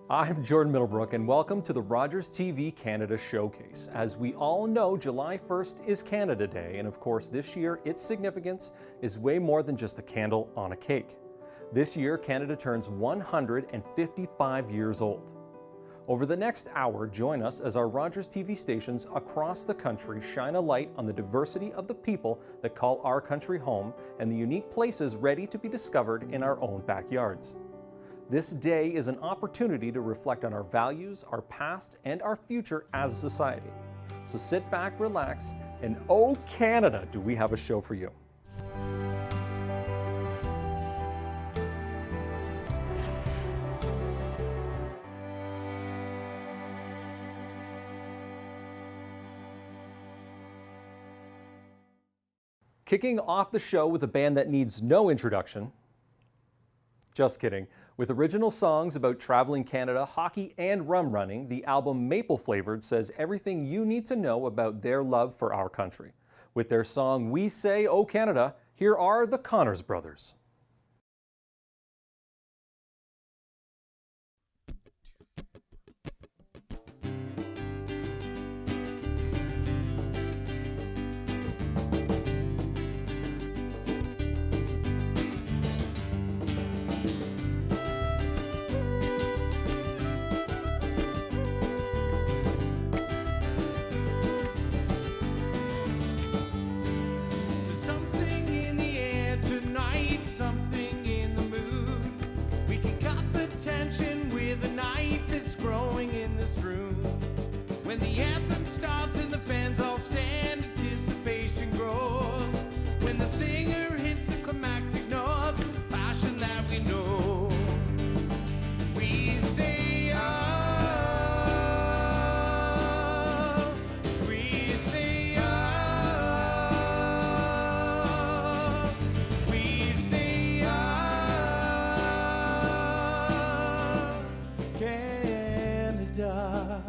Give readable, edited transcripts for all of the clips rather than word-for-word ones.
I'm Jordan Middlebrook, and welcome to the Rogers TV Canada Showcase. As we all know, July 1st is Canada Day, and of course this year its significance is way more than just a candle on a cake. This year, Canada turns 155 years old. Over the next hour, join us as our Rogers TV stations across the country shine a light on the diversity of the people that call our country home and the unique places ready to be discovered in our own backyards. This day is an opportunity to reflect on our values, our past, and our future as a society. So sit back, relax, and oh Canada, do we have a show for you. Kicking off the show with a band that needs no introduction. Just kidding. With original songs about traveling Canada, hockey, and rum running, the album Maple Flavored says everything you need to know about their love for our country. With their song We Say Oh Canada, here are the Connors Brothers. When the anthem starts and the fans all stand, anticipation grows. When the singer hits the climactic note, passion that we know. We say oh, we say oh, we say oh, Canada.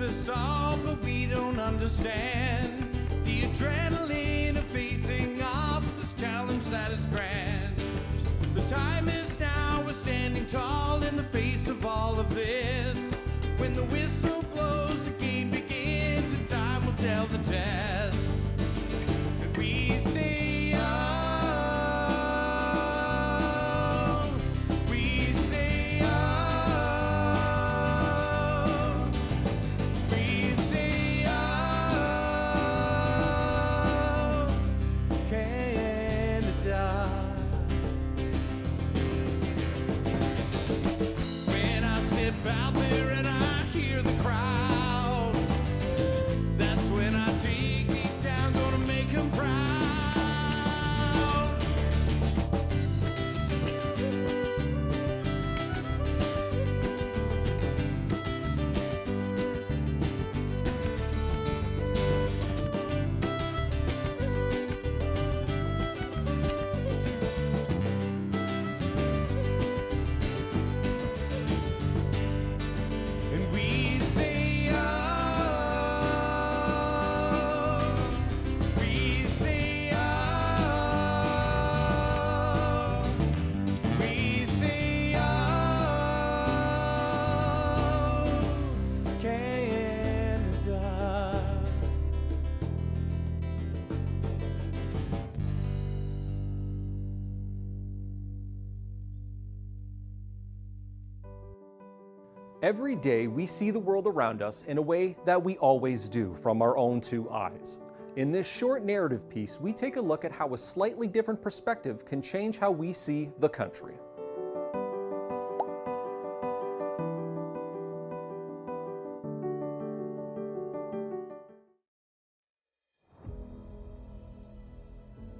Us all, but we don't understand the adrenaline of facing off this challenge that is grand. The time is now, we're standing tall in the face of all of this. When the whistle blows, the game begins, and time will tell the test. We say oh, we say oh. Out there and I hear the crowd, that's when I dig deep down, gonna make them proud. Every day we see the world around us in a way that we always do, from our own two eyes. In this short narrative piece, we take a look at how a slightly different perspective can change how we see the country.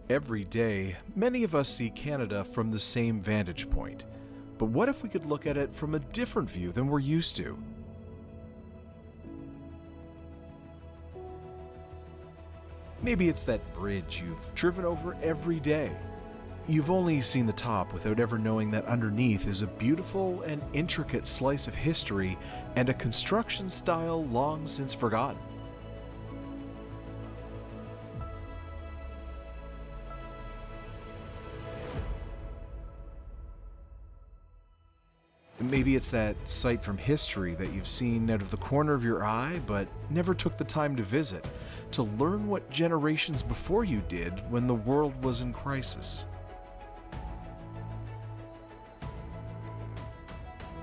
Every day, many of us see Canada from the same vantage point. But what if we could look at it from a different view than we're used to? Maybe it's that bridge you've driven over every day. You've only seen the top without ever knowing that underneath is a beautiful and intricate slice of history and a construction style long since forgotten. Maybe it's that sight from history that you've seen out of the corner of your eye but never took the time to visit, to learn what generations before you did when the world was in crisis.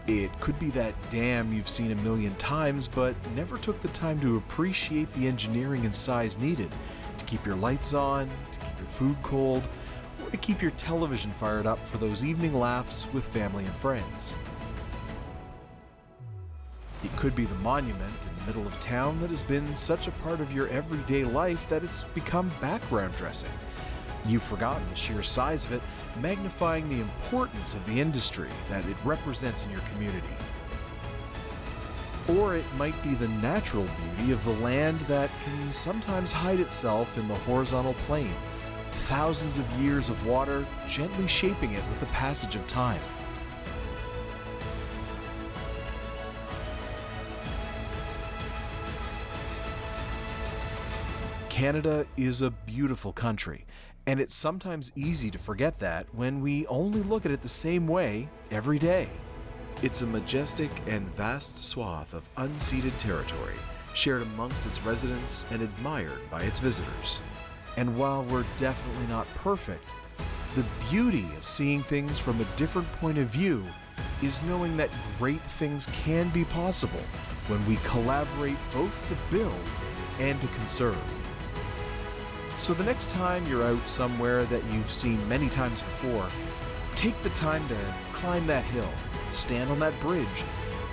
It could be that dam you've seen a million times but never took the time to appreciate the engineering and size needed to keep your lights on, to keep your food cold, or to keep your television fired up for those evening laughs with family and friends. It could be the monument in the middle of town that has been such a part of your everyday life that it's become background dressing. You've forgotten the sheer size of it, magnifying the importance of the industry that it represents in your community. Or it might be the natural beauty of the land that can sometimes hide itself in the horizontal plane, thousands of years of water gently shaping it with the passage of time. Canada is a beautiful country, and it's sometimes easy to forget that when we only look at it the same way every day. It's a majestic and vast swath of unceded territory, shared amongst its residents and admired by its visitors. And while we're definitely not perfect, the beauty of seeing things from a different point of view is knowing that great things can be possible when we collaborate both to build and to conserve. So the next time you're out somewhere that you've seen many times before, take the time to climb that hill, stand on that bridge,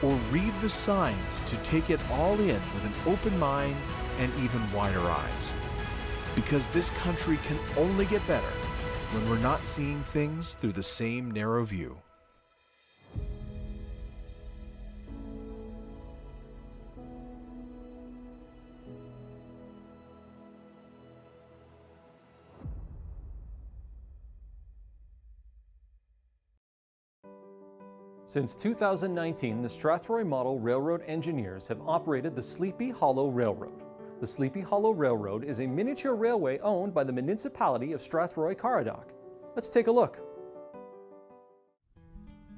or read the signs to take it all in with an open mind and even wider eyes. Because this country can only get better when we're not seeing things through the same narrow view. Since 2019, the Strathroy Model Railroad engineers have operated the Sleepy Hollow Railroad. The Sleepy Hollow Railroad is a miniature railway owned by the municipality of Strathroy-Caradoc. Let's take a look.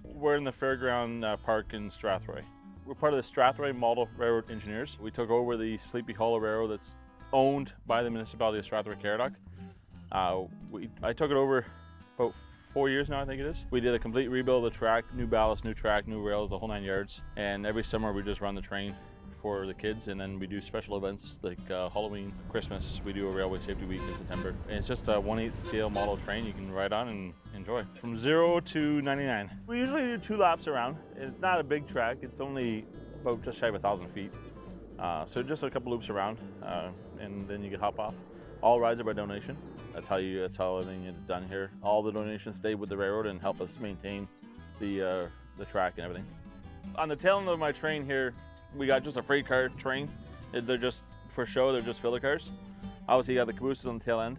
We're in the Fairground Park in Strathroy. We're part of the Strathroy Model Railroad engineers. We took over the Sleepy Hollow Railroad that's owned by the municipality of Strathroy-Caradoc. I took it over about 4 years now, I think it is. We did a complete rebuild of the track, new ballast, new track, new rails, the whole 9 yards. And every summer we just run the train for the kids, and then we do special events like Halloween, Christmas. We do a railway safety week in September. And it's just a 1/8 scale model train you can ride on and enjoy. From 0 to 99. We usually do 2 laps around. It's not a big track. It's only about just shy of 1,000 feet. So just a couple loops around, and then you can hop off. All rides are by donation. That's how everything is done here. All the donations stay with the railroad and help us maintain the track and everything. On the tail end of my train here, we got just a freight car train. They're just for show. They're just filler cars. Obviously, you got the cabooses on the tail end.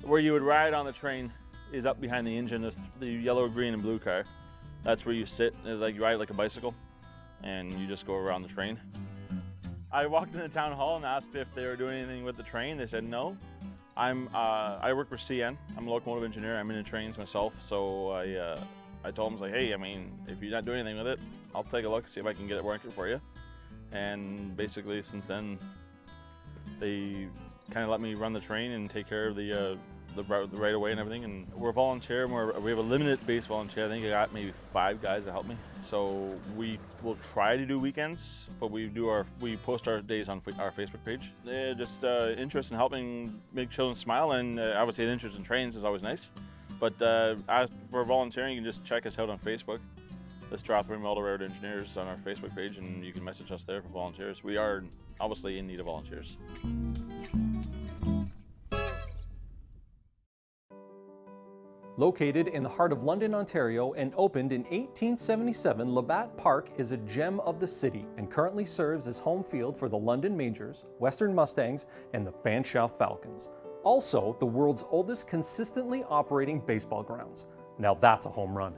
Where you would ride on the train is up behind the engine. Is the yellow, green, and blue car. That's where you sit. It's like you ride like a bicycle, and you just go around the train. I walked into town hall and asked if they were doing anything with the train. They said no. I work for CN. I'm a locomotive engineer. I'm into trains myself. So I told them, like, hey, I mean, if you're not doing anything with it, I'll take a look, see if I can get it working for you. And basically, since then, they kind of let me run the train and take care of the right of way and everything. And we're volunteer. We have a limited base volunteer. I think I got maybe 5 guys to help me. So we will try to do weekends, but we post our days on our Facebook page. They're just interest in helping make children smile, and obviously an interest in trains is always nice. But as for volunteering, you can just check us out on Facebook. The Strathroy Model Railroad Engineers on our Facebook page, and you can message us there for volunteers. We are obviously in need of volunteers. Located in the heart of London, Ontario, and opened in 1877, Labatt Park is a gem of the city and currently serves as home field for the London Majors, Western Mustangs, and the Fanshawe Falcons. Also, the world's oldest consistently operating baseball grounds. Now that's a home run.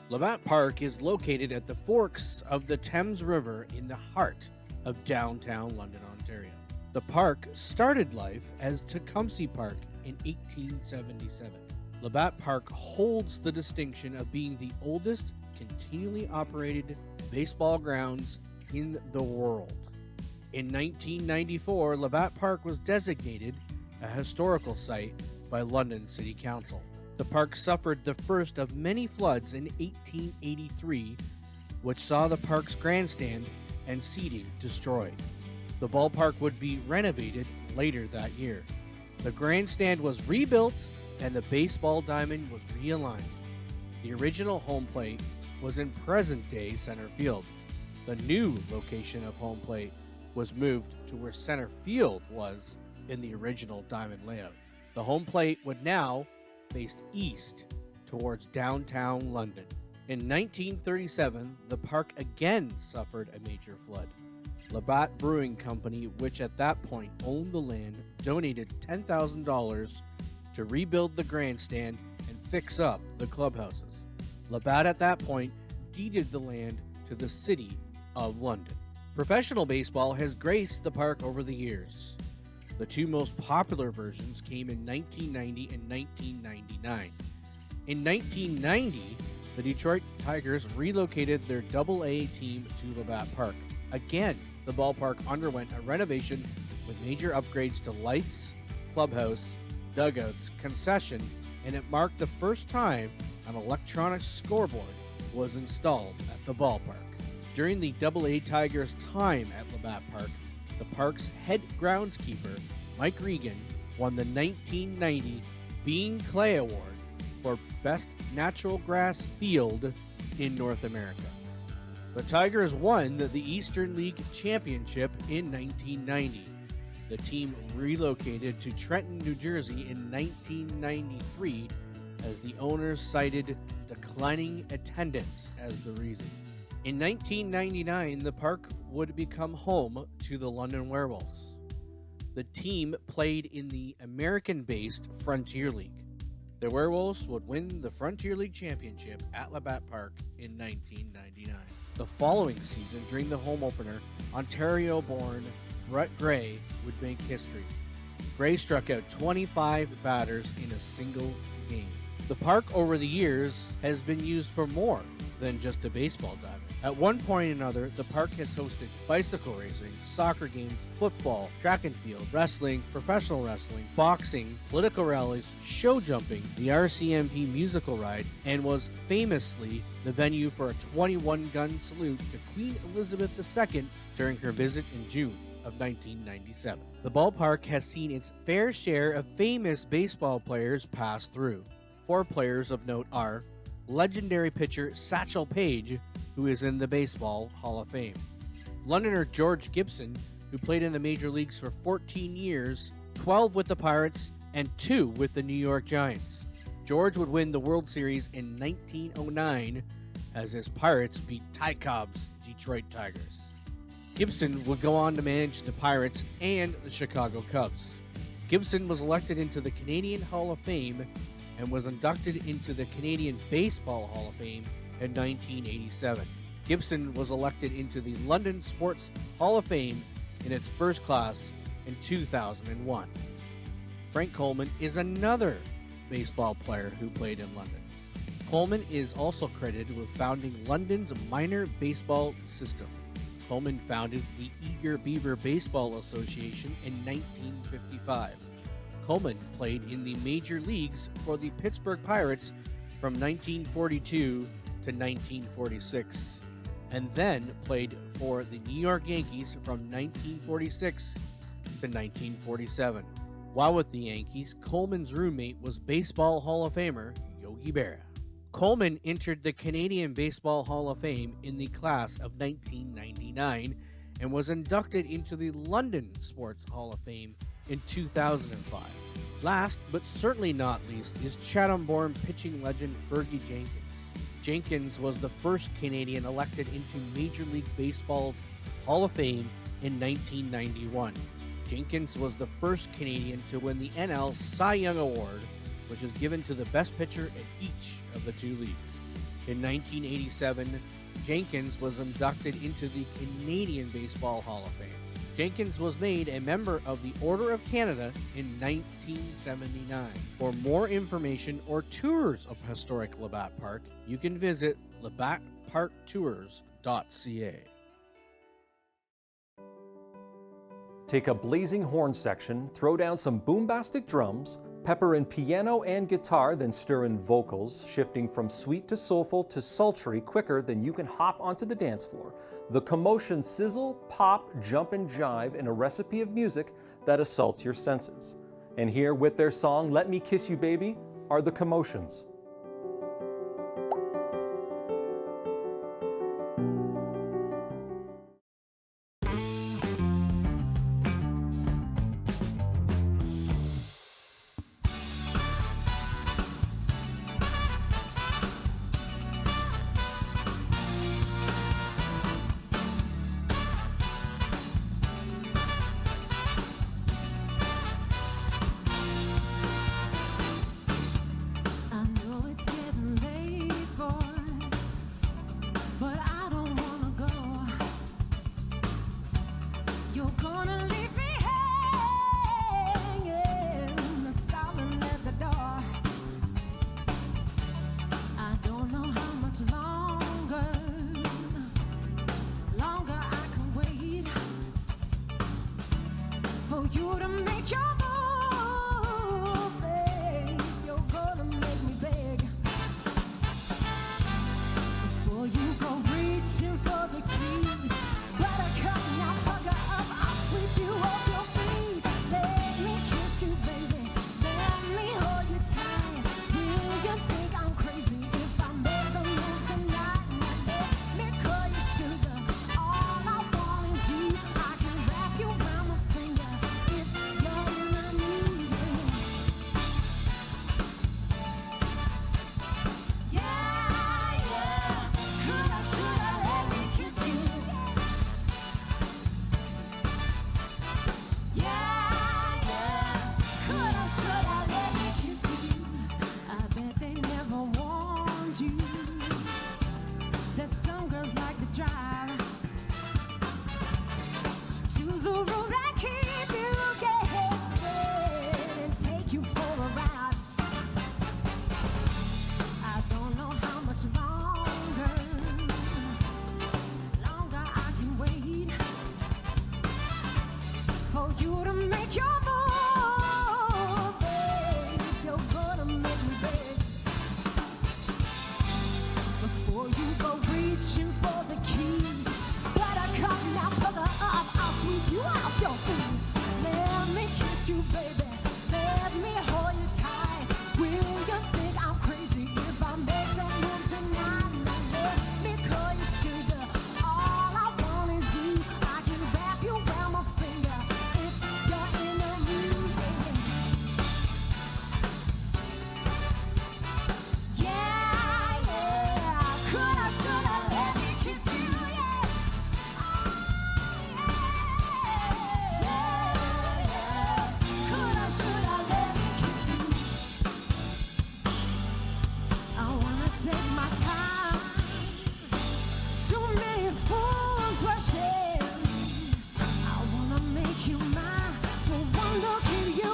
Labatt Park is located at the forks of the Thames River in the heart of downtown London, Ontario. The park started life as Tecumseh Park in 1877. Labatt Park holds the distinction of being the oldest continually operated baseball grounds in the world. In 1994, Labatt Park was designated a historical site by London City Council. The park suffered the first of many floods in 1883, which saw the park's grandstand and seating destroyed. The ballpark would be renovated later that year. The grandstand was rebuilt and the baseball diamond was realigned. The original home plate was in present-day center field. The new location of home plate was moved to where center field was in the original diamond layout. The home plate would now face east towards downtown London. In 1937, the park again suffered a major flood. Labatt Brewing Company, which at that point owned the land, donated $10,000 to rebuild the grandstand and fix up the clubhouses. Labatt at that point deeded the land to the City of London. Professional baseball has graced the park over the years. The two most popular versions came in 1990 and 1999. In 1990, the Detroit Tigers relocated their Double-A team to Labatt Park. Again, the ballpark underwent a renovation with major upgrades to lights, clubhouse, dugouts, concession, and it marked the first time an electronic scoreboard was installed at the ballpark. During the Double-A Tigers' time at Labatt Park, the park's head groundskeeper, Mike Regan, won the 1990 Bean Clay Award for Best Natural Grass Field in North America. The Tigers won the Eastern League Championship in 1990. The team relocated to Trenton, New Jersey in 1993 as the owners cited declining attendance as the reason. In 1999, the park would become home to the London Werewolves. The team played in the American-based Frontier League. The Werewolves would win the Frontier League Championship at Labatt Park in 1999. The following season, during the home opener, Ontario-born Brett Gray would make history. Gray struck out 25 batters in a single game. The park over the years has been used for more than just a baseball diamond. At one point or another, the park has hosted bicycle racing, soccer games, football, track and field, wrestling, professional wrestling, boxing, political rallies, show jumping, the RCMP musical ride, and was famously the venue for a 21-gun salute to Queen Elizabeth II during her visit in June of 1997. The ballpark has seen its fair share of famous baseball players pass through. 4 players of note are legendary pitcher Satchel Paige, who is in the Baseball Hall of Fame, Londoner George Gibson, who played in the major leagues for 14 years, 12 with the Pirates and 2 with the New York Giants. George would win the World Series in 1909 as his Pirates beat Ty Cobb's Detroit Tigers. Gibson would go on to manage the Pirates and the Chicago Cubs. Gibson was elected into the Canadian Hall of Fame and was inducted into the Canadian Baseball Hall of Fame in 1987. Gibson was elected into the London Sports Hall of Fame in its first class in 2001. Frank Coleman is another baseball player who played in London. Coleman is also credited with founding London's minor baseball system. Coleman founded the Eager Beaver Baseball Association in 1955. Coleman played in the major leagues for the Pittsburgh Pirates from 1942 to 1946, and then played for the New York Yankees from 1946 to 1947. While with the Yankees, Coleman's roommate was Baseball Hall of Famer Yogi Berra. Coleman entered the Canadian Baseball Hall of Fame in the class of 1999 and was inducted into the London Sports Hall of Fame in 2005. Last, but certainly not least, is Chatham-born pitching legend Fergie Jenkins. Jenkins was the first Canadian elected into Major League Baseball's Hall of Fame in 1991. Jenkins was the first Canadian to win the NL Cy Young Award, which is given to the best pitcher in each of the two leagues. In 1987, Jenkins was inducted into the Canadian Baseball Hall of Fame. Jenkins was made a member of the Order of Canada in 1979. For more information or tours of historic Labatt Park, you can visit labattparktours.ca. Take a blazing horn section, throw down some boombastic drums, pepper in piano and guitar, then stir in vocals, shifting from sweet to soulful to sultry quicker than you can hop onto the dance floor. The Commotion sizzle, pop, jump, and jive in a recipe of music that assaults your senses. And here with their song, Let Me Kiss You Baby, are the Commotions. You to make your move, babe. You're gonna make me beg. Before you go reaching for the keys, better cut now, bugger up. I'll sweep you off your feet. Let me kiss you, baby. Let me hold you tight. Will you think I'm crazy if I make the move tonight? Let me call you sugar. All I want is you. I can wrap you around my finger. Some girls like to drive. Choose a route that keep you guessing and take you for a ride. I don't know how much longer I can wait for you to make your move, babe. You're gonna make me beg. Before you go reaching for the keys, better come now, brother up. I'll sweep you off your feet. Let me kiss you, baby. Let me hold you tight. Will you think I'm crazy if I make the move tonight? Let me call you sugar. All I want is you. I can wrap you around my finger if you're in the mood, baby. Yeah, yeah. Could I, should I let me kiss you? Yeah. Could I, should I let me kiss you? I wanna take my time. Too many fools rushing. I wanna make you mine. For one look at you,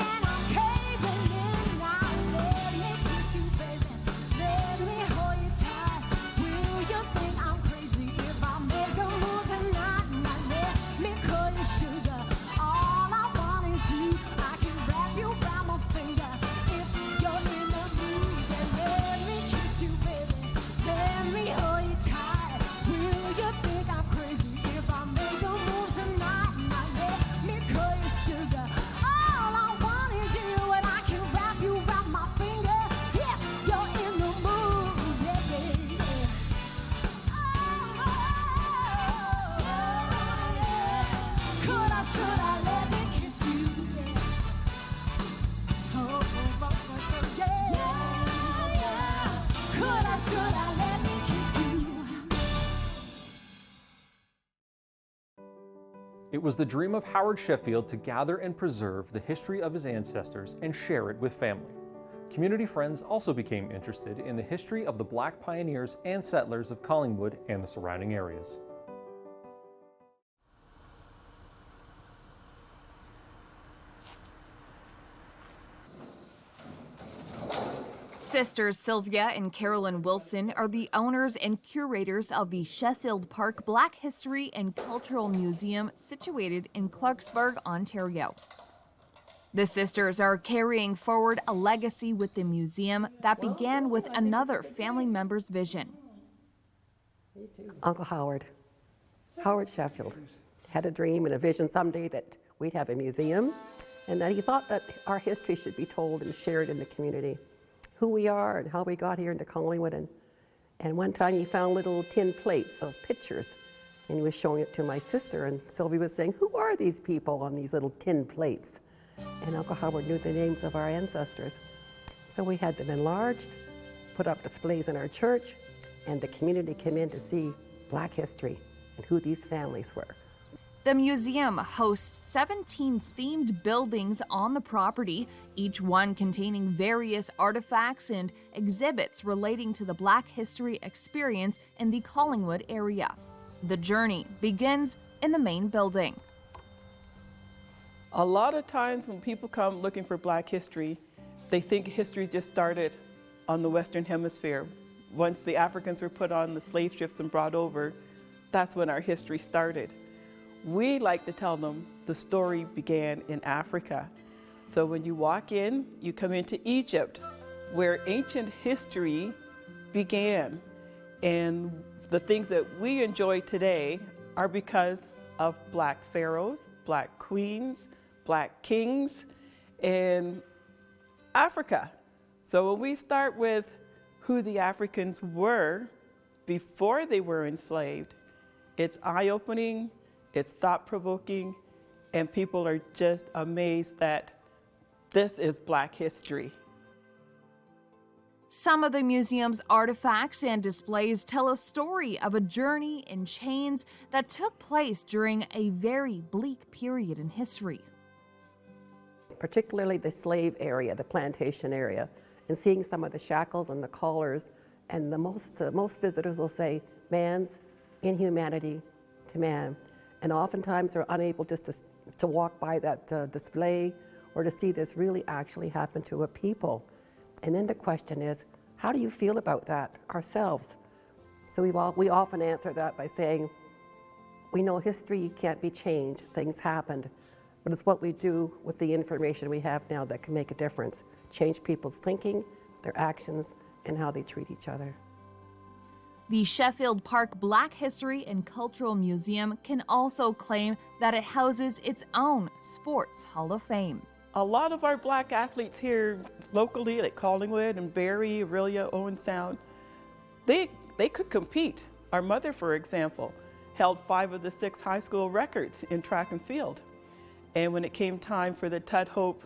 and I'm caving in now. Let me kiss you, baby. Let me hold you tight. Will you think I'm crazy if I make a move tonight? Now let me call you sugar. All I want is you. I can wrap you around my finger if you're in the mood. Then let me kiss you, baby. Let me hold you tight. Will you think I'm crazy if I make a move tonight? Now let me call you sugar. All I want is you, and I can wrap you around my finger if you're in the mood. Yeah, yeah, yeah. Could I, should I let me kiss you? Oh, yeah, yeah. Could I, should I let me kiss you? It was the dream of Howard Sheffield to gather and preserve the history of his ancestors and share it with family. Community friends also became interested in the history of the Black pioneers and settlers of Collingwood and the surrounding areas. Sisters Sylvia and Carolyn Wilson are the owners and curators of the Sheffield Park Black History and Cultural Museum situated in Clarksburg, Ontario. The sisters are carrying forward a legacy with the museum that began with another family member's vision. Uncle Howard Sheffield, had a dream and a vision someday that we'd have a museum, and that he thought that our history should be told and shared in the community. Who we are and how we got here into Collingwood. And one time he found little tin plates of pictures, and he was showing it to my sister, and Sylvie was saying, who are these people on these little tin plates? And Uncle Howard knew the names of our ancestors. So we had them enlarged, put up displays in our church, and the community came in to see Black history and who these families were. The museum hosts 17 themed buildings on the property, each one containing various artifacts and exhibits relating to the Black history experience in the Collingwood area. The journey begins in the main building. A lot of times when people come looking for Black history, they think history just started on the Western Hemisphere. Once the Africans were put on the slave ships and brought over, that's when our history started. We like to tell them the story began in Africa. So when you walk in, you come into Egypt, where ancient history began. And the things that we enjoy today are because of Black pharaohs, Black queens, Black kings in Africa. So when we start with who the Africans were before they were enslaved, it's eye-opening, it's thought-provoking, and people are just amazed that this is Black history. Some of the museum's artifacts and displays tell a story of a journey in chains that took place during a very bleak period in history. Particularly the slave area, the plantation area, and seeing some of the shackles and the collars, and most visitors will say, man's inhumanity to man. And oftentimes they're unable just to walk by that display or to see this really actually happen to a people. And then the question is, how do you feel about that ourselves? So we often answer that by saying, we know history can't be changed, things happened, but it's what we do with the information we have now that can make a difference, change people's thinking, their actions, and how they treat each other. The Sheffield Park Black History and Cultural Museum can also claim that it houses its own Sports Hall of Fame. A lot of our Black athletes here locally, like Collingwood and Barrie, Orillia, Owen Sound, they could compete. Our mother, for example, held 5 of the 6 high school records in track and field. And when it came time for the Tud Hope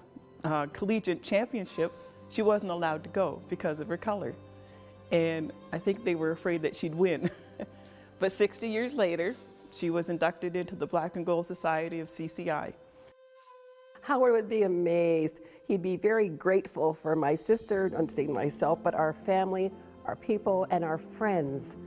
Collegiate Championships, she wasn't allowed to go because of her color. And I think they were afraid that she'd win. But 60 years later, she was inducted into the Black and Gold Society of CCI. Howard would be amazed. He'd be very grateful for my sister, not saying myself, but our family, our people, and our friends.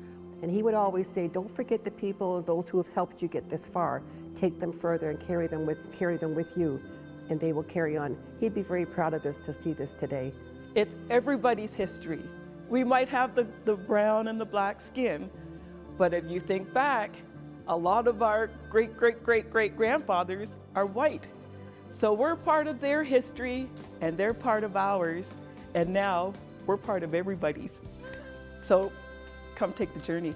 And he would always say, don't forget the people, those who have helped you get this far. Take them further and carry them with you, and they will carry on. He'd be very proud of this to see this today. It's everybody's history. We might have the brown and the Black skin, but if you think back, a lot of our great-great-great-great-grandfathers are white. So we're part of their history, and they're part of ours, and now we're part of everybody's. So come take the journey.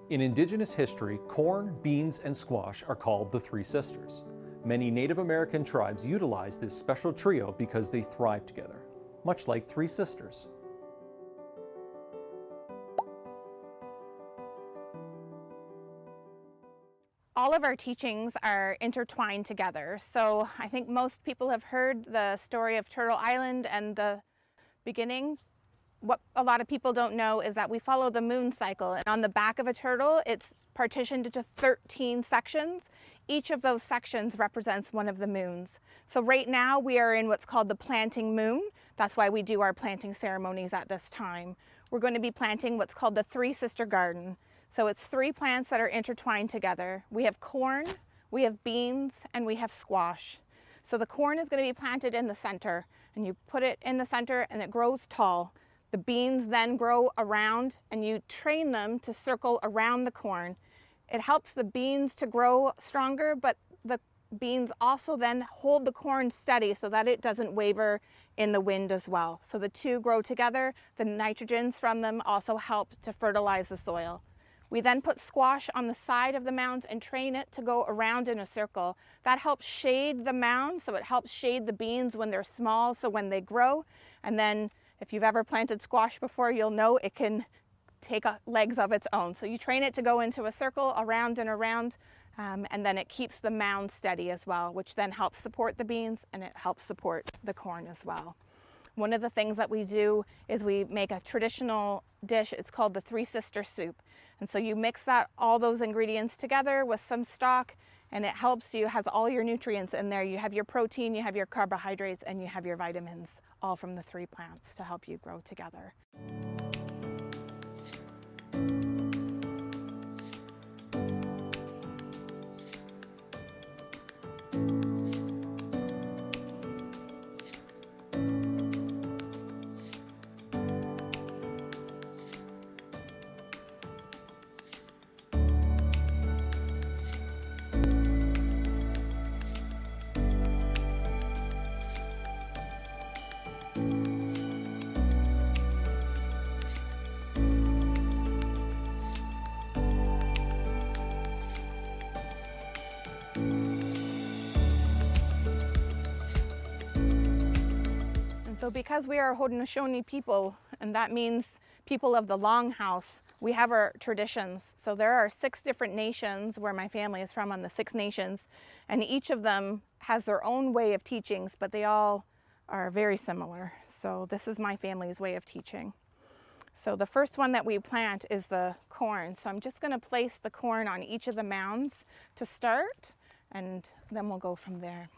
In Indigenous history, corn, beans, and squash are called the Three Sisters. Many Native American tribes utilize this special trio because they thrive together, much like three sisters. All of our teachings are intertwined together. So I think most people have heard the story of Turtle Island and the beginnings. what a lot of people don't know is that we follow the moon cycle, and on the back of a turtle, it's partitioned into 13 sections. Each of those sections represents one of the moons. So right now we are in what's called the planting moon. That's why we do our planting ceremonies at this time. We're going to be planting what's called the Three Sister Garden. So it's 3 plants that are intertwined together. We have corn, we have beans, and we have squash. So the corn is going to be planted in the center, and you put it in the center and it grows tall. The beans then grow around, and you train them to circle around the corn. It helps the beans to grow stronger, but the beans also then hold the corn steady so that it doesn't waver in the wind as well. So the two grow together. The nitrogens from them also help to fertilize the soil. We then put squash on the side of the mounds and train it to go around in a circle. That helps shade the mound, so it helps shade the beans when they're small, so when they grow. And then if you've ever planted squash before, you'll know it can take legs of its own. So you train it to go into a circle around and around, and then it keeps the mound steady as well, which then helps support the beans and it helps support the corn as well. One of the things that we do is we make a traditional dish. It's called the Three Sister Soup. And so you mix all those ingredients together with some stock, and it helps you, has all your nutrients in there. You have your protein, you have your carbohydrates, and you have your vitamins, all from the 3 plants to help you grow together. So because we are Haudenosaunee people, and that means people of the Longhouse, we have our traditions. So there are 6 different nations where my family is from, on the 6 nations, and each of them has their own way of teachings, but they all are very similar. So this is my family's way of teaching. So the first one that we plant is the corn. So I'm just going to place the corn on each of the mounds to start, and then we'll go from there.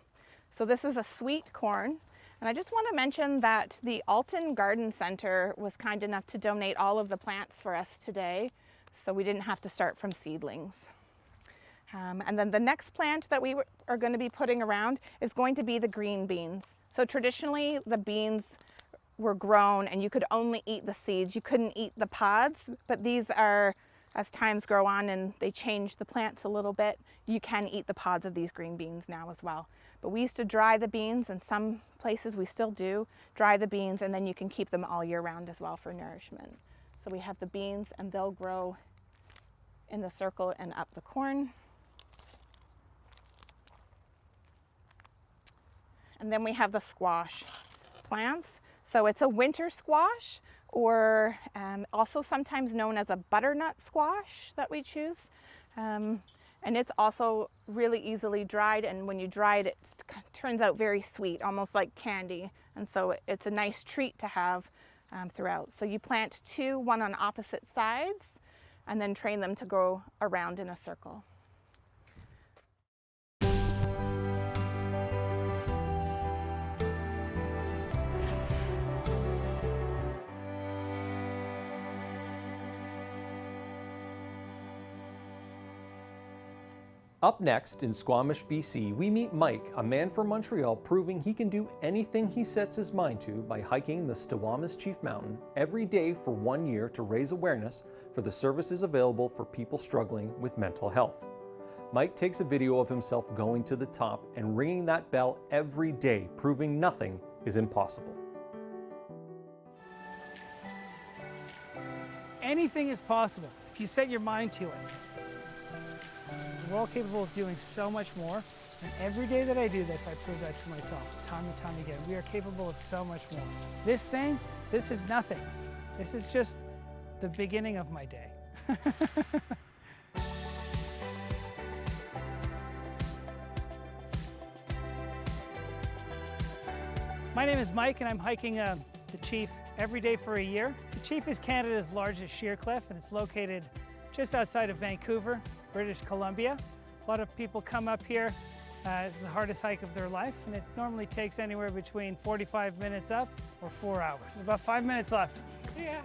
So this is a sweet corn. And I just want to mention that the Alton Garden Center was kind enough to donate all of the plants for us today, so we didn't have to start from seedlings. And then the next plant that we are going to be putting around is going to be the green beans. So traditionally the beans were grown and you could only eat the seeds. You couldn't eat the pods, but these are, as times grow on and they change the plants a little bit, you can eat the pods of these green beans now as well. But we used to dry the beans, and some places we still do, dry the beans, and then you can keep them all year round as well for nourishment. So we have the beans, and they'll grow in the circle and up the corn. And then we have the squash plants. So it's a winter squash, or also sometimes known as a butternut squash that we choose. And it's also really easily dried, and when you dry it, it turns out very sweet, almost like candy. And so it's a nice treat to have throughout. So you plant 2, one on opposite sides, and then train them to go around in a circle. Up next in Squamish, BC, we meet Mike, a man from Montreal proving he can do anything he sets his mind to by hiking the Squamish Chief Mountain every day for 1 year to raise awareness for the services available for people struggling with mental health. Mike takes a video of himself going to the top and ringing that bell every day, proving nothing is impossible. Anything is possible if you set your mind to it. We're all capable of doing so much more, and every day that I do this, I prove that to myself, time and time again. We are capable of so much more. This is nothing. This is just the beginning of my day. My name is Mike, and I'm hiking the Chief every day for a year. The Chief is Canada's largest sheer cliff, and it's located just outside of Vancouver, British Columbia. A lot of people come up here. It's the hardest hike of their life, and it normally takes anywhere between 45 minutes up or 4 hours. There's about 5 minutes left. Yeah.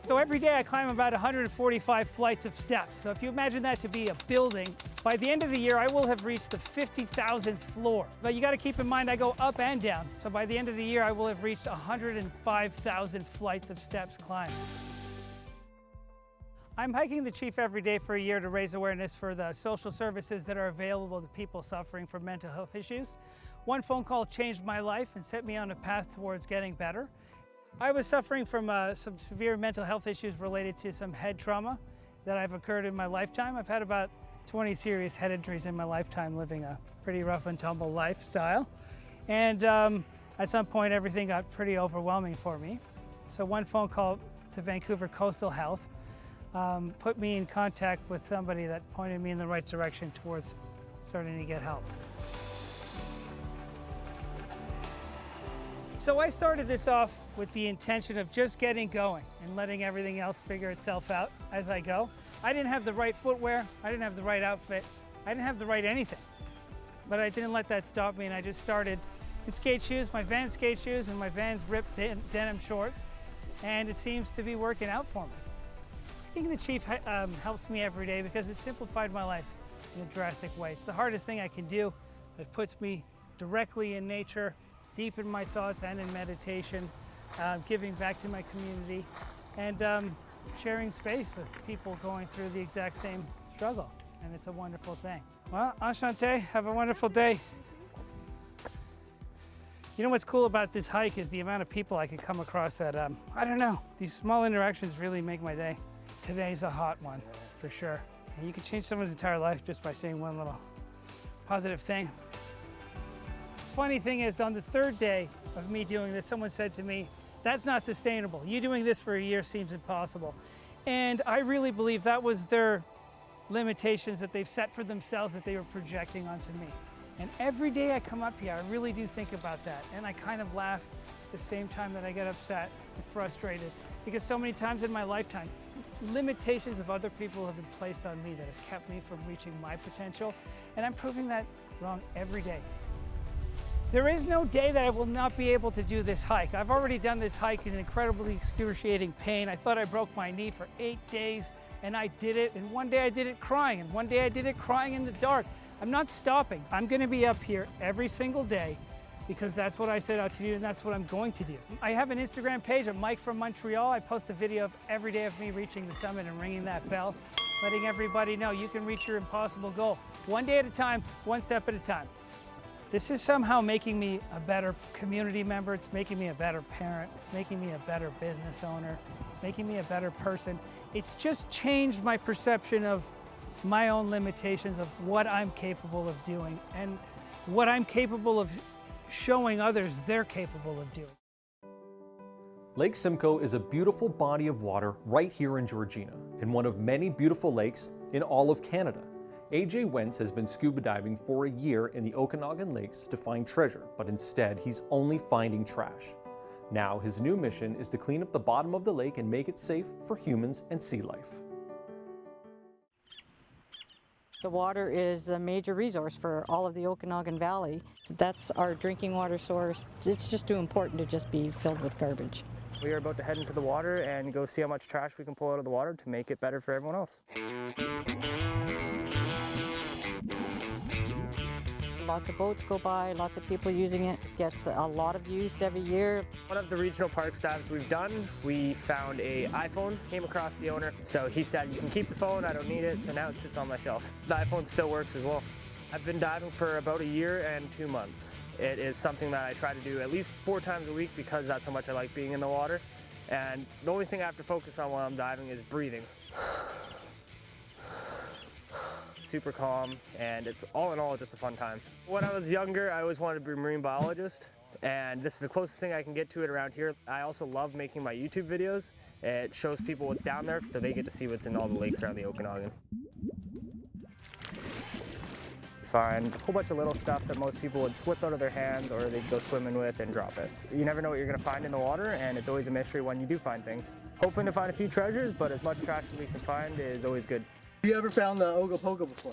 So every day I climb about 145 flights of steps. So if you imagine that to be a building, by the end of the year I will have reached the 50,000th floor. But you got to keep in mind I go up and down. So by the end of the year I will have reached 105,000 flights of steps climbed. I'm hiking the Chief every day for a year to raise awareness for the social services that are available to people suffering from mental health issues. One phone call changed my life and set me on a path towards getting better. I was suffering from some severe mental health issues related to some head trauma that I've occurred in my lifetime. I've had about 20 serious head injuries in my lifetime, living a pretty rough and tumble lifestyle. And at some point everything got pretty overwhelming for me. So one phone call to Vancouver Coastal Health put me in contact with somebody that pointed me in the right direction towards starting to get help. So I started this off with the intention of just getting going and letting everything else figure itself out as I go. I didn't have the right footwear, I didn't have the right outfit, I didn't have the right anything. But I didn't let that stop me, and I just started in skate shoes, my Vans skate shoes and my Vans ripped denim shorts, and it seems to be working out for me. I think the Chief helps me every day because it simplified my life in a drastic way. It's the hardest thing I can do. It puts me directly in nature, deep in my thoughts and in meditation, giving back to my community, and sharing space with people going through the exact same struggle. And it's a wonderful thing. Well, enchanté, have a wonderful day. You know what's cool about this hike is the amount of people I can come across that, I don't know, these small interactions really make my day. Today's a hot one, for sure. And you can change someone's entire life just by saying one little positive thing. Funny thing is, on the third day of me doing this, someone said to me, "That's not sustainable. You doing this for a year seems impossible." And I really believe that was their limitations that they've set for themselves that they were projecting onto me. And every day I come up here, I really do think about that. And I kind of laugh at the same time that I get upset and frustrated, because so many times in my lifetime, limitations of other people have been placed on me that have kept me from reaching my potential, and I'm proving that wrong every day. There is no day that I will not be able to do this hike. I've already done this hike in incredibly excruciating pain. I thought I broke my knee for 8 days, and I did it, and one day I did it crying, and one day I did it crying in the dark. I'm not stopping. I'm gonna be up here every single day because that's what I set out to do, and that's what I'm going to do. I have an Instagram page, I'm Mike from Montreal. I post a video of every day of me reaching the summit and ringing that bell, letting everybody know you can reach your impossible goal. One day at a time, one step at a time. This is somehow making me a better community member. It's making me a better parent. It's making me a better business owner. It's making me a better person. It's just changed my perception of my own limitations of what I'm capable of doing and what I'm capable of showing others they're capable of doing. Lake Simcoe is a beautiful body of water right here in Georgina, and one of many beautiful lakes in all of Canada. AJ Wentz has been scuba diving for a year in the Okanagan Lakes to find treasure, but instead he's only finding trash. Now his new mission is to clean up the bottom of the lake and make it safe for humans and sea life. The water is a major resource for all of the Okanagan Valley. That's our drinking water source. It's just too important to just be filled with garbage. We are about to head into the water and go see how much trash we can pull out of the water to make it better for everyone else. Lots of boats go by, lots of people using it. Gets a lot of use every year. One of the regional park staffs we've done, we found a iPhone, came across the owner. So he said, you can keep the phone, I don't need it, so now it sits on my shelf. The iPhone still works as well. I've been diving for about a year and 2 months. It is something that I try to do at least 4 times a week because that's how much I like being in the water. And the only thing I have to focus on while I'm diving is breathing. Super calm, and it's all in all just a fun time. When I was younger, I always wanted to be a marine biologist, and this is the closest thing I can get to it around here. I also love making my YouTube videos. It shows people what's down there so they get to see what's in all the lakes around the Okanagan. find a whole bunch of little stuff that most people would slip out of their hands or they'd go swimming with and drop it. You never know what you're going to find in the water, and it's always a mystery when you do find things. Hoping to find a few treasures, but as much trash as we can find is always good. Have you ever found the Ogopogo before?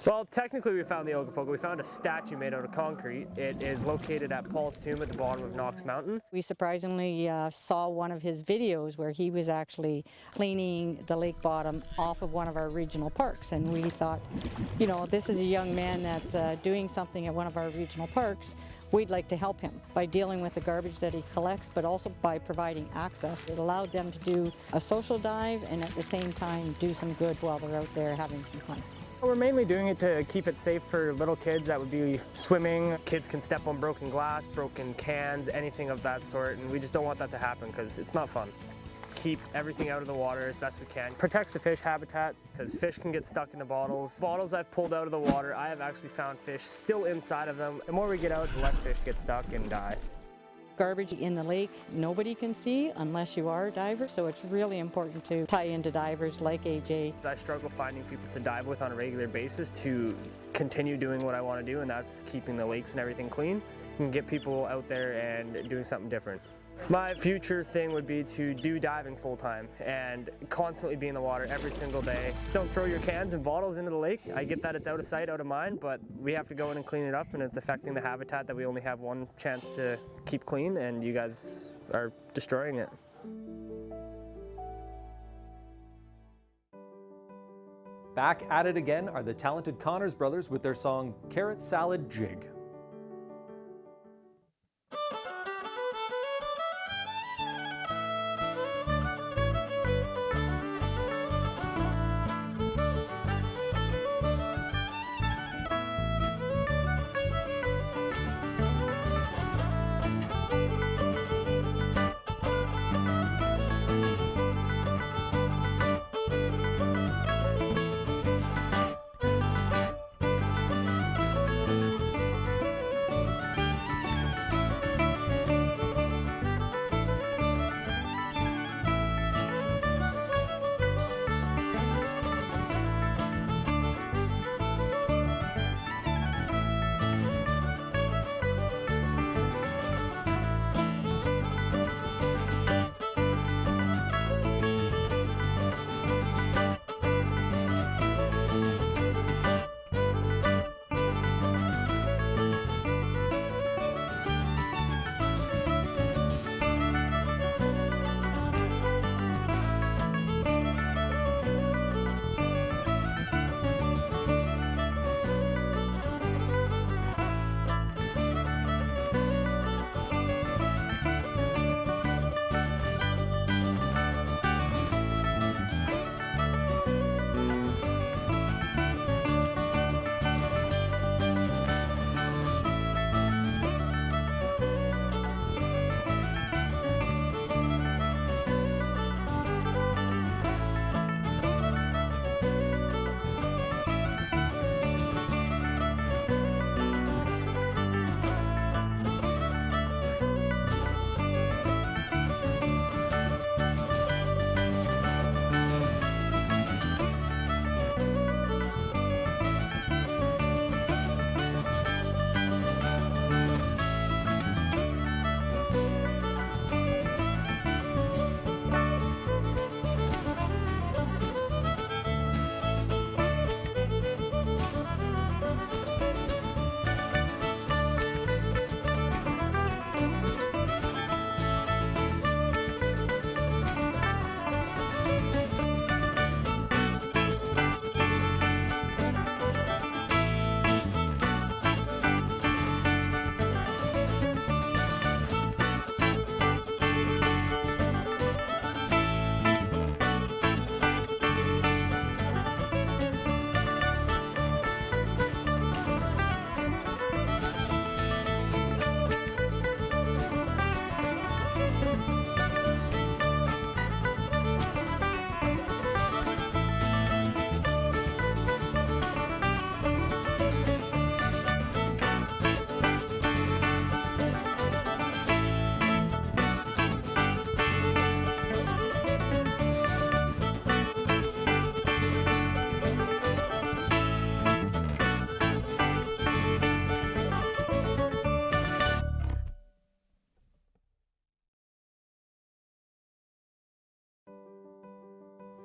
Well, technically we found the Ogopogo. We found a statue made out of concrete. It is located at Paul's Tomb at the bottom of Knox Mountain. We surprisingly saw one of his videos where he was actually cleaning the lake bottom off of one of our regional parks, and we thought, you know, this is a young man that's doing something at one of our regional parks. We'd like to help him by dealing with the garbage that he collects, but also by providing access. It allowed them to do a social dive and at the same time do some good while they're out there having some fun. We're mainly doing it to keep it safe for little kids that would be swimming. Kids can step on broken glass, broken cans, anything of that sort, and we just don't want that to happen because it's not fun. Keep everything out of the water as best we can. Protects the fish habitat because fish can get stuck in the bottles. Bottles I've pulled out of the water, I have actually found fish still inside of them. The more we get out, the less fish get stuck and die. Garbage in the lake nobody can see unless you are a diver, so it's really important to tie into divers like AJ. I struggle finding people to dive with on a regular basis to continue doing what I want to do, and that's keeping the lakes and everything clean and get people out there and doing something different. My future thing would be to do diving full time and constantly be in the water every single day. Don't throw your cans and bottles into the lake. I get that it's out of sight, out of mind, but we have to go in and clean it up, and it's affecting the habitat that we only have one chance to keep clean, and you guys are destroying it. Back at it again are the talented Connors brothers with their song Carrot Salad Jig.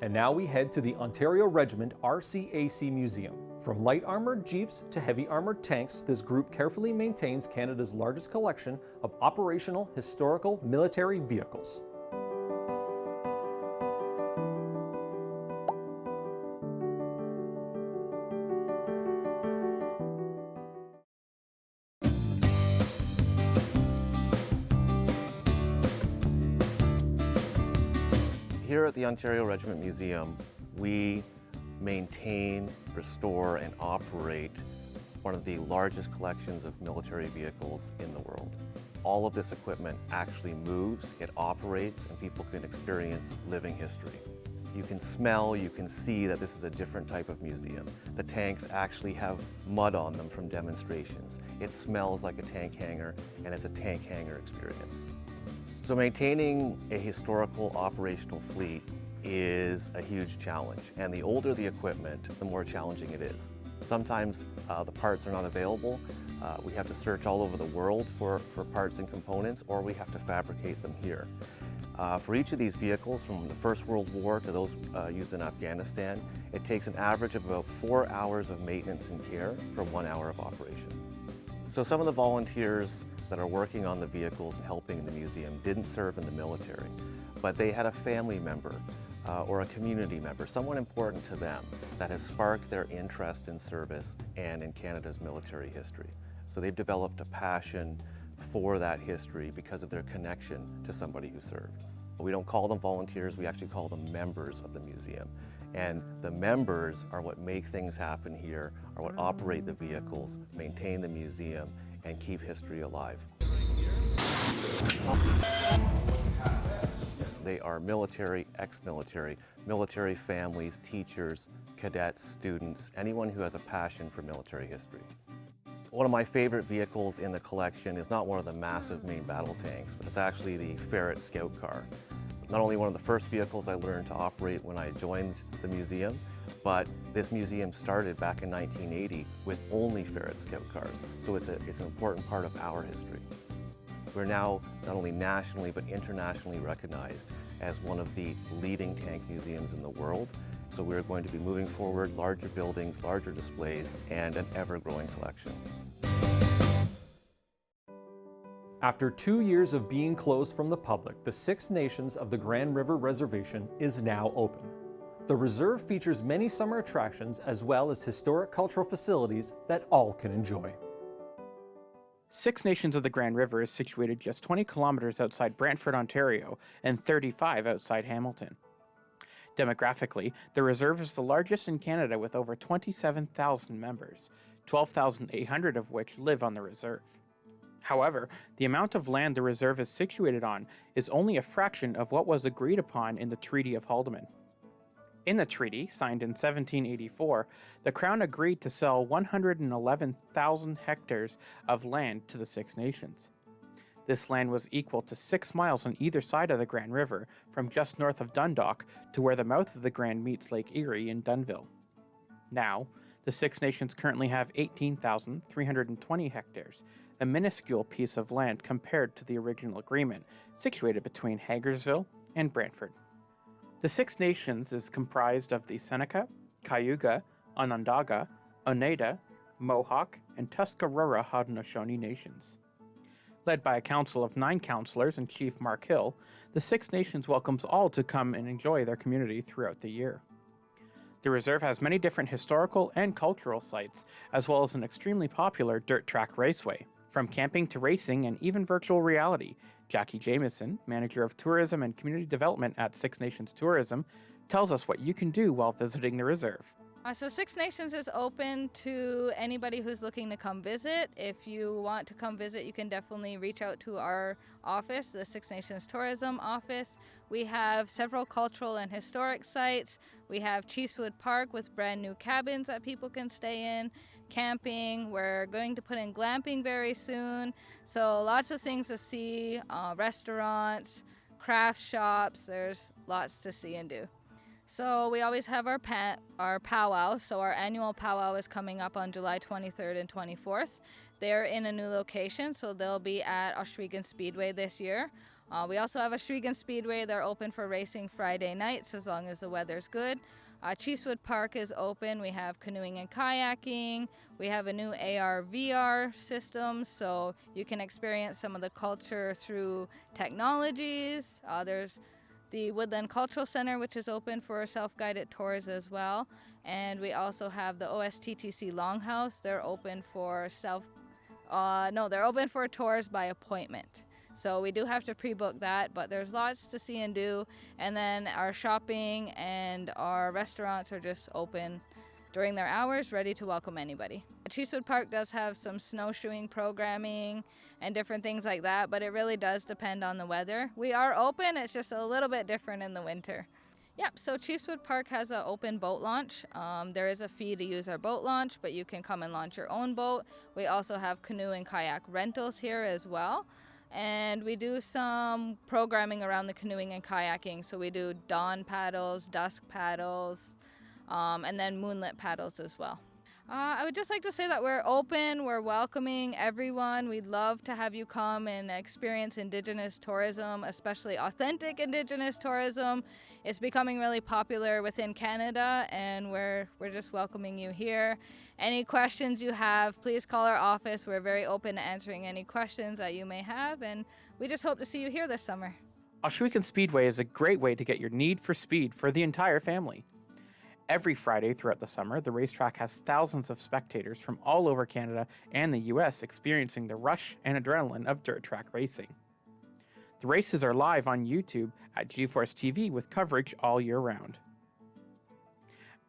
And now we head to the Ontario Regiment RCAC Museum. From light armored jeeps to heavy armored tanks, this group carefully maintains Canada's largest collection of operational historical military vehicles. Here at the Ontario Regiment Museum, we maintain, restore, and operate one of the largest collections of military vehicles in the world. All of this equipment actually moves, it operates, and people can experience living history. You can smell, you can see that this is a different type of museum. The tanks actually have mud on them from demonstrations. It smells like a tank hangar, and it's a tank hangar experience. So maintaining a historical operational fleet is a huge challenge, and the older the equipment, the more challenging it is. Sometimes the parts are not available. We have to search all over the world for parts and components, or we have to fabricate them here. For each of these vehicles, from the First World War to those used in Afghanistan, it takes an average of about 4 hours of maintenance and care for 1 hour of operation. So some of the volunteers that are working on the vehicles and helping in the museum didn't serve in the military, but they had a family member or a community member, someone important to them that has sparked their interest in service and in Canada's military history. So they've developed a passion for that history because of their connection to somebody who served. We don't call them volunteers, we actually call them members of the museum. And the members are what make things happen here, are what operate the vehicles, maintain the museum, and keep history alive. They are military, ex-military, military families, teachers, cadets, students, anyone who has a passion for military history. One of my favorite vehicles in the collection is not one of the massive main battle tanks, but it's actually the Ferret Scout Car. Not only one of the first vehicles I learned to operate when I joined the museum, but this museum started back in 1980 with only Ferret Scout cars, so it's an important part of our history. We're now not only nationally but internationally recognized as one of the leading tank museums in the world, so we're going to be moving forward, larger buildings, larger displays, and an ever-growing collection. After 2 years of being closed from the public, the Six Nations of the Grand River Reservation is now open. The reserve features many summer attractions as well as historic cultural facilities that all can enjoy. Six Nations of the Grand River is situated just 20 kilometers outside Brantford, Ontario, and 35 outside Hamilton. Demographically, the reserve is the largest in Canada with over 27,000 members, 12,800 of which live on the reserve. However, the amount of land the reserve is situated on is only a fraction of what was agreed upon in the Treaty of Haldimand. In the treaty, signed in 1784, the Crown agreed to sell 111,000 hectares of land to the Six Nations. This land was equal to 6 miles on either side of the Grand River, from just north of Dundalk to where the mouth of the Grand meets Lake Erie in Dunnville. Now, the Six Nations currently have 18,320 hectares, a minuscule piece of land compared to the original agreement, situated between Hagersville and Brantford. The Six Nations is comprised of the Seneca, Cayuga, Onondaga, Oneida, Mohawk, and Tuscarora Haudenosaunee nations. Led by a council of 9 councillors and Chief Mark Hill, the Six Nations welcomes all to come and enjoy their community throughout the year. The reserve has many different historical and cultural sites, as well as an extremely popular dirt track raceway. From camping to racing and even virtual reality, Jackie Jameson, Manager of Tourism and Community Development at Six Nations Tourism, tells us what you can do while visiting the reserve. So Six Nations is open to anybody who's looking to come visit. If you want to come visit, you can definitely reach out to our office, the Six Nations Tourism Office. We have several cultural and historic sites. We have Chiefswood Park with brand new cabins that people can stay in. Camping, we're going to put in glamping very soon. So lots of things to see, restaurants, craft shops, there's lots to see and do. So we always have our powwow. So our annual powwow is coming up on July 23rd and 24th. They're in a new location, so they'll be at Oswego Speedway this year. We also have a Shregan Speedway. They're open for racing Friday nights as long as the weather's good. Chiefswood Park is open. We have canoeing and kayaking. We have a new AR/VR system, so you can experience some of the culture through technologies. There's the Woodland Cultural Center, which is open for self-guided tours as well. And we also have the OSTTC Longhouse. They're open for they're open for tours by appointment. So we do have to pre-book that, but there's lots to see and do. And then our shopping and our restaurants are just open during their hours, ready to welcome anybody. Chiefswood Park does have some snowshoeing programming and different things like that, but it really does depend on the weather. We are open, it's just a little bit different in the winter. Yep, so Chiefswood Park has an open boat launch. There is a fee to use our boat launch, but you can come and launch your own boat. We also have canoe and kayak rentals here as well. And we do some programming around the canoeing and kayaking. So we do dawn paddles, dusk paddles, and then moonlit paddles as well. I would just like to say that we're open, we're welcoming everyone. We'd love to have you come and experience Indigenous tourism, especially authentic Indigenous tourism. It's becoming really popular within Canada, and we're just welcoming you here. Any questions you have, please call our office. We're very open to answering any questions that you may have, and we just hope to see you here this summer. Ohsweken Speedway is a great way to get your need for speed for the entire family. Every Friday throughout the summer, the racetrack has thousands of spectators from all over Canada and the US experiencing the rush and adrenaline of dirt track racing. The races are live on YouTube at GeForce TV with coverage all year round.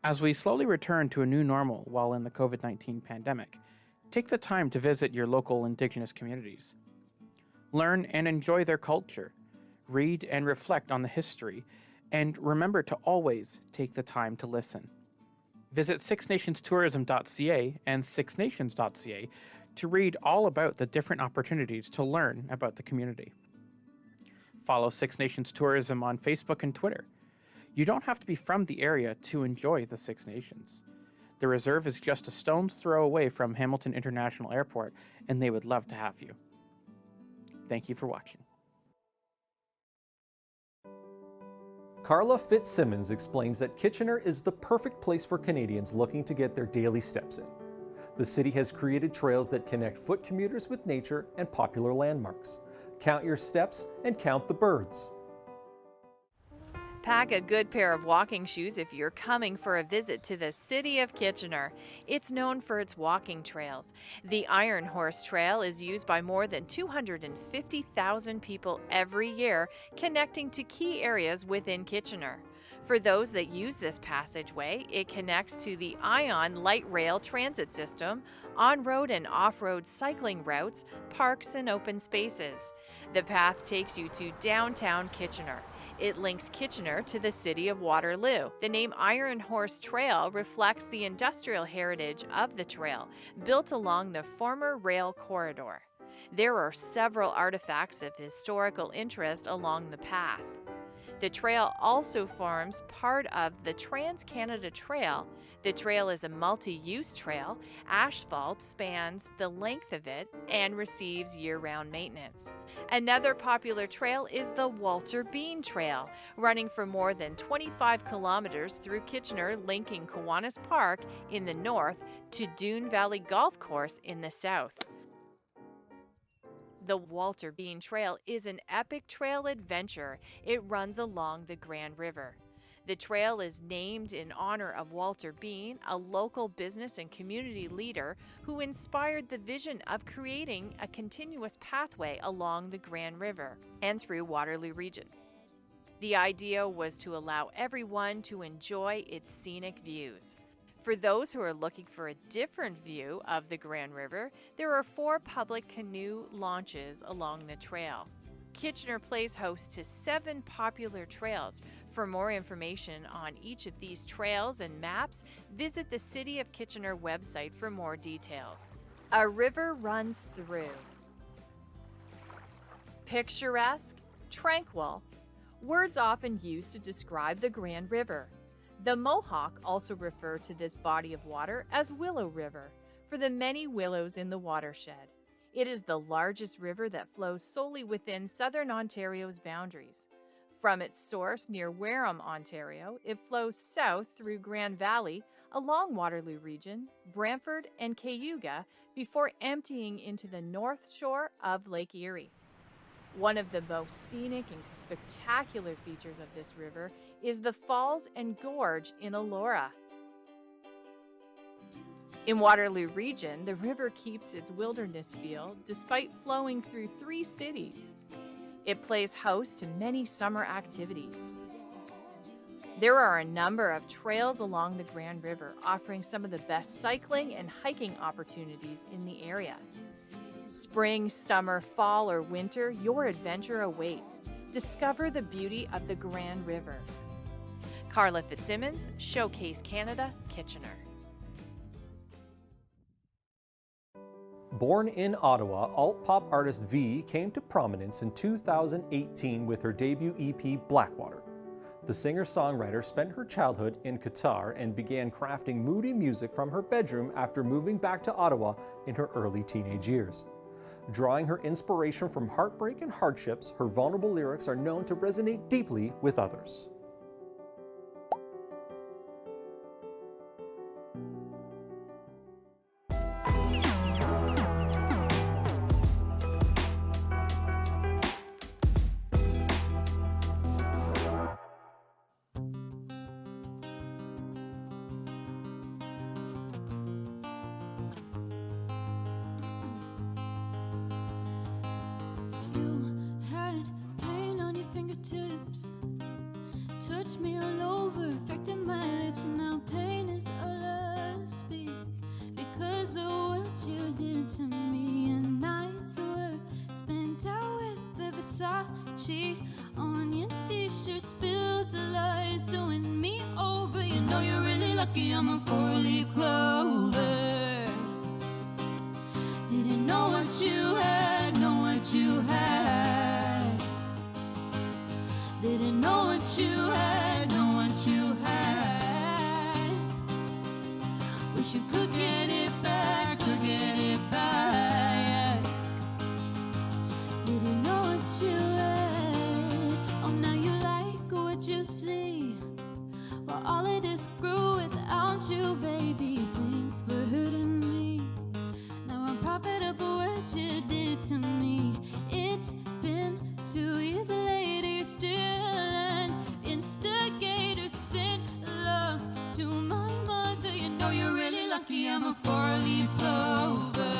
As we slowly return to a new normal while in the COVID-19 pandemic, take the time to visit your local Indigenous communities. Learn and enjoy their culture, read and reflect on the history, and remember to always take the time to listen. Visit sixnationstourism.ca and sixnations.ca to read all about the different opportunities to learn about the community. Follow Six Nations Tourism on Facebook and Twitter. You don't have to be from the area to enjoy the Six Nations. The reserve is just a stone's throw away from Hamilton International Airport, and they would love to have you. Thank you for watching. Carla Fitzsimmons explains that Kitchener is the perfect place for Canadians looking to get their daily steps in. The city has created trails that connect foot commuters with nature and popular landmarks. Count your steps and count the birds. Pack a good pair of walking shoes if you're coming for a visit to the city of Kitchener. It's known for its walking trails. The Iron Horse Trail is used by more than 250,000 people every year, connecting to key areas within Kitchener. For those that use this passageway, it connects to the Ion light rail transit system, on-road and off-road cycling routes, parks, and open spaces. The path takes you to downtown Kitchener. It links Kitchener to the city of Waterloo. The name Iron Horse Trail reflects the industrial heritage of the trail, built along the former rail corridor. There are several artifacts of historical interest along the path. The trail also forms part of the Trans-Canada Trail. The trail is a multi-use trail. Asphalt spans the length of it and receives year-round maintenance. Another popular trail is the Walter Bean Trail, running for more than 25 kilometers through Kitchener, linking Kiwanis Park in the north to Dune Valley Golf Course in the south. The Walter Bean Trail is an epic trail adventure. It runs along the Grand River. The trail is named in honor of Walter Bean, a local business and community leader who inspired the vision of creating a continuous pathway along the Grand River and through Waterloo Region. The idea was to allow everyone to enjoy its scenic views. For those who are looking for a different view of the Grand River, there are 4 public canoe launches along the trail. Kitchener plays host to 7 popular trails. For more information on each of these trails and maps, visit the City of Kitchener website for more details. A river runs through. Picturesque, tranquil, words often used to describe the Grand River. The Mohawk also refer to this body of water as Willow River, for the many willows in the watershed. It is the largest river that flows solely within southern Ontario's boundaries. From its source near Wareham, Ontario, it flows south through Grand Valley, along Waterloo Region, Brantford, and Cayuga before emptying into the north shore of Lake Erie. One of the most scenic and spectacular features of this river is the Falls and Gorge in Elora. In Waterloo Region, the river keeps its wilderness feel despite flowing through 3 cities. It plays host to many summer activities. There are a number of trails along the Grand River, offering some of the best cycling and hiking opportunities in the area. Spring, summer, fall, or winter, your adventure awaits. Discover the beauty of the Grand River. Carla Fitzsimmons, Showcase Canada, Kitchener. Born in Ottawa, alt-pop artist V came to prominence in 2018 with her debut EP, Blackwater. The singer-songwriter spent her childhood in Qatar and began crafting moody music from her bedroom after moving back to Ottawa in her early teenage years. Drawing her inspiration from heartbreak and hardships, her vulnerable lyrics are known to resonate deeply with others. Touched me all over, affected my lips, and now pain is all I speak because of what you did to me. And nights were spent out with the Versace on your t-shirt, spilled the lies, doing me over. You know you're really lucky I'm a 4-leaf clover. Didn't know what you had, know what you had. Didn't know what you had, know what you had. Wish you could get it back, could get it back. Didn't know what you had. Oh, now you like what you see. Well, all of this grew without you, baby. Thanks for hurting me. Now I'm profitable what you did to me. It's been 2 years later, you're still an instigator. Sent love to my mother. You know you're really lucky I'm a 4-leaf clover.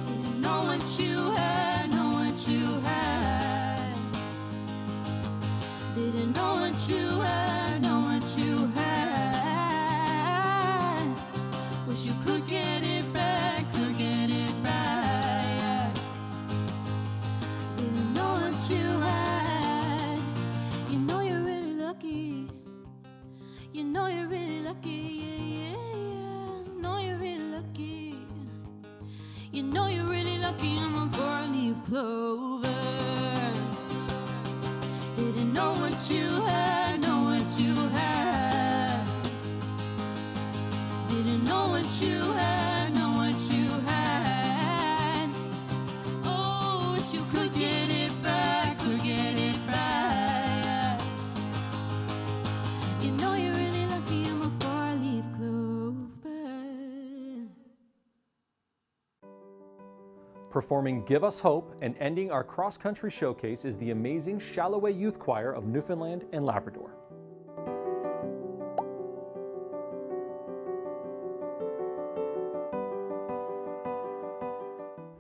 Didn't know what you had, know what you had. Didn't know what you had, know what you had. Wish you could get it back, could get it back. Didn't know what you had. You know you're really lucky. You know you're really lucky. Yeah, yeah, yeah. Know you're really lucky. You know you're really lucky I'm a 4-leaf clover. Didn't know what you had, know what you had. Didn't know what you had, know what you had. Oh, wish you could get it back, could get it back. You know you're really lucky I'm a 4-leaf clover. Performing Give Us Hope and ending our cross-country showcase is the amazing Shalloway Youth Choir of Newfoundland and Labrador.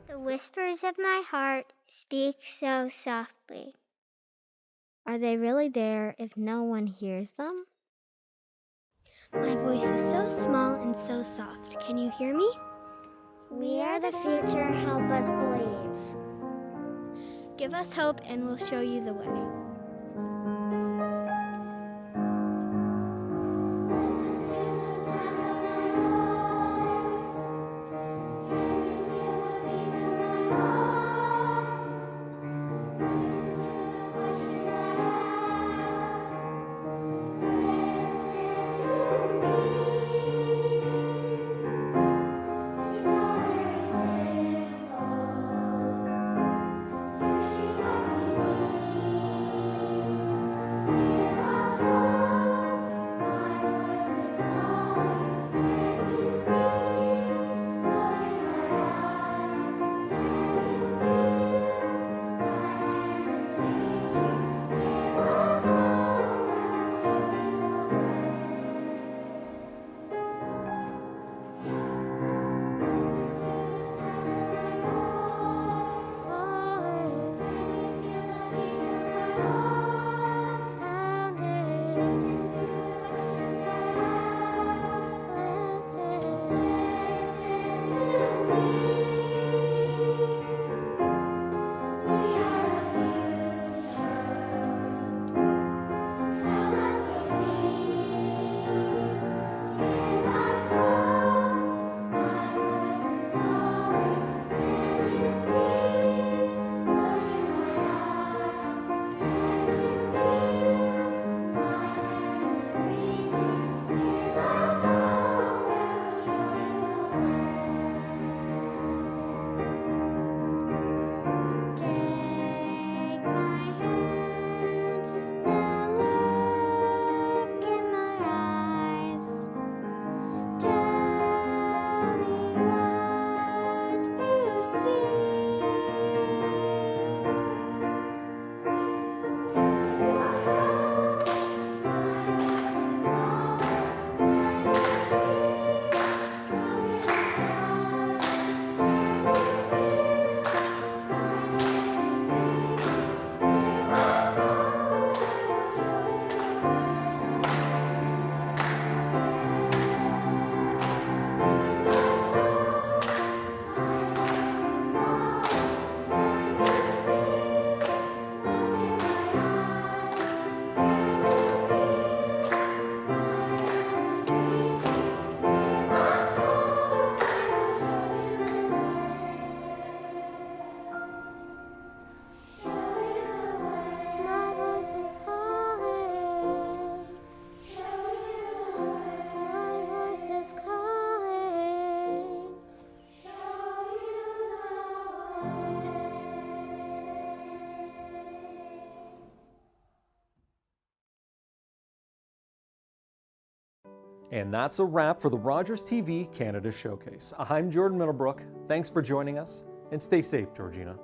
The whispers of my heart speak so softly. Are they really there if no one hears them? My voice is so small and so soft. Can you hear me? We are the future. Help us believe. Give us hope and we'll show you the way. And that's a wrap for the Rogers TV Canada Showcase. I'm Jordan Middlebrook. Thanks for joining us, and stay safe, Georgina.